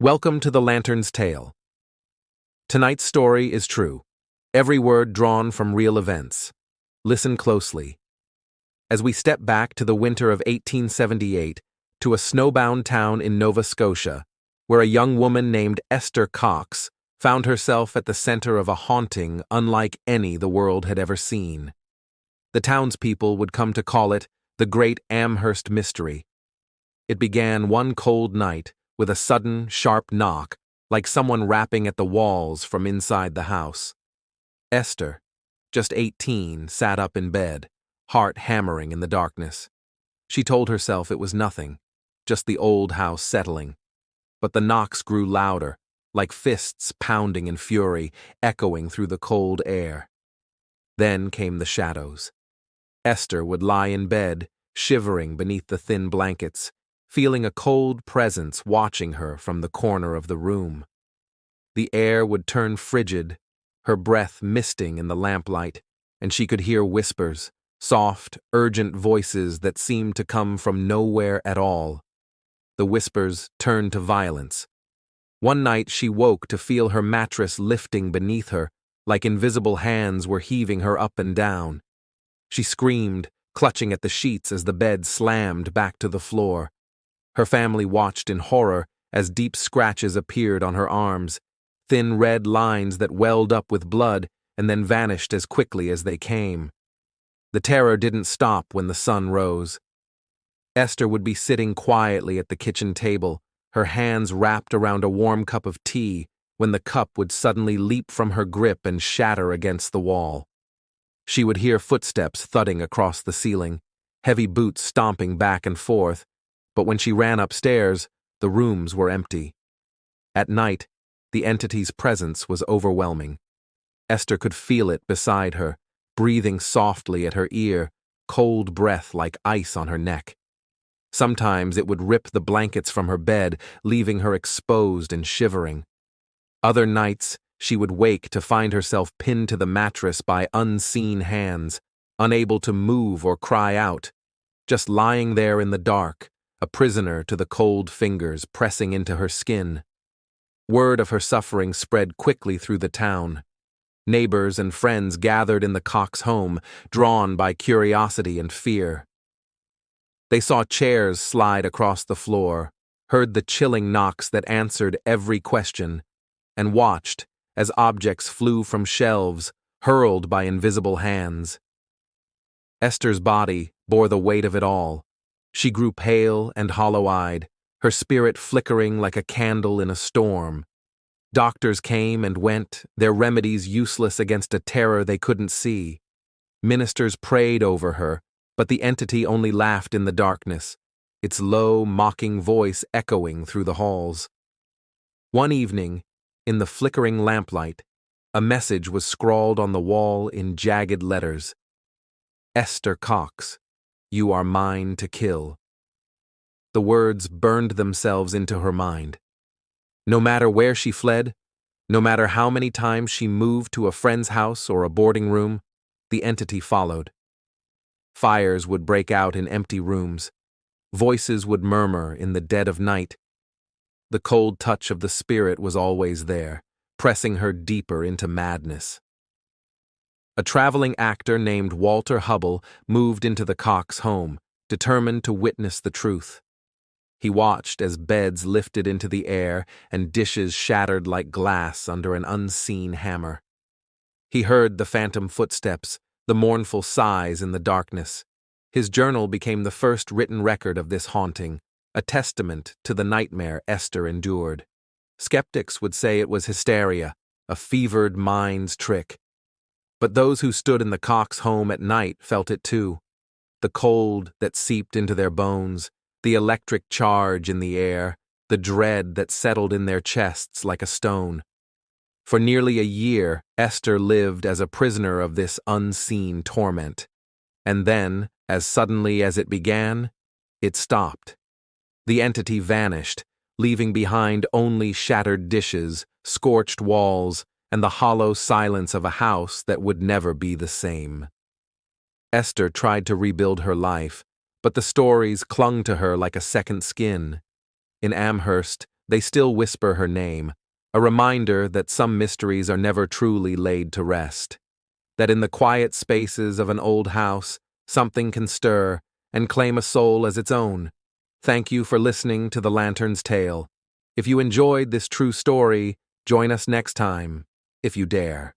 Welcome to The Lantern's Tale. Tonight's story is true, every word drawn from real events. Listen closely. As we step back to the winter of 1878, to a snowbound town in Nova Scotia, where a young woman named Esther Cox found herself at the center of a haunting unlike any the world had ever seen. The townspeople would come to call it the Great Amherst Mystery. It began one cold night with a sudden, sharp knock, like someone rapping at the walls from inside the house. Esther, just 18, sat up in bed, heart hammering in the darkness. She told herself it was nothing, just the old house settling. But the knocks grew louder, like fists pounding in fury, echoing through the cold air. Then came the shadows. Esther would lie in bed, shivering beneath the thin blankets, feeling a cold presence watching her from the corner of the room. The air would turn frigid, her breath misting in the lamplight, and she could hear whispers, soft, urgent voices that seemed to come from nowhere at all. The whispers turned to violence. One night she woke to feel her mattress lifting beneath her, like invisible hands were heaving her up and down. She screamed, clutching at the sheets as the bed slammed back to the floor. Her family watched in horror as deep scratches appeared on her arms, thin red lines that welled up with blood and then vanished as quickly as they came. The terror didn't stop when the sun rose. Esther would be sitting quietly at the kitchen table, her hands wrapped around a warm cup of tea, when the cup would suddenly leap from her grip and shatter against the wall. She would hear footsteps thudding across the ceiling, heavy boots stomping back and forth, but when she ran upstairs, the rooms were empty. At night, the entity's presence was overwhelming. Esther could feel it beside her, breathing softly at her ear, cold breath like ice on her neck. Sometimes it would rip the blankets from her bed, leaving her exposed and shivering. Other nights, she would wake to find herself pinned to the mattress by unseen hands, unable to move or cry out, just lying there in the dark, a prisoner to the cold fingers pressing into her skin. Word of her suffering spread quickly through the town. Neighbors and friends gathered in the Cox home, drawn by curiosity and fear. They saw chairs slide across the floor, heard the chilling knocks that answered every question, and watched as objects flew from shelves, hurled by invisible hands. Esther's body bore the weight of it all. She grew pale and hollow-eyed, her spirit flickering like a candle in a storm. Doctors came and went, their remedies useless against a terror they couldn't see. Ministers prayed over her, but the entity only laughed in the darkness, its low, mocking voice echoing through the halls. One evening, in the flickering lamplight, a message was scrawled on the wall in jagged letters. Esther Cox, you are mine to kill. The words burned themselves into her mind. No matter where she fled, no matter how many times she moved to a friend's house or a boarding room, the entity followed. Fires would break out in empty rooms. Voices would murmur in the dead of night. The cold touch of the spirit was always there, pressing her deeper into madness. A traveling actor named Walter Hubble moved into the Cox home, determined to witness the truth. He watched as beds lifted into the air and dishes shattered like glass under an unseen hammer. He heard the phantom footsteps, the mournful sighs in the darkness. His journal became the first written record of this haunting, a testament to the nightmare Esther endured. Skeptics would say it was hysteria, a fevered mind's trick. But those who stood in the Cox home at night felt it too. The cold that seeped into their bones, the electric charge in the air, the dread that settled in their chests like a stone. For nearly a year, Esther lived as a prisoner of this unseen torment. And then, as suddenly as it began, it stopped. The entity vanished, leaving behind only shattered dishes, scorched walls, and the hollow silence of a house that would never be the same. Esther tried to rebuild her life, but the stories clung to her like a second skin. In Amherst, They still whisper her name, a reminder that some mysteries are never truly laid to rest. That in the quiet spaces of an old house, something can stir and claim a soul as its own. Thank you for listening to The Lantern's Tale. If you enjoyed this true story, join us next time, if you dare.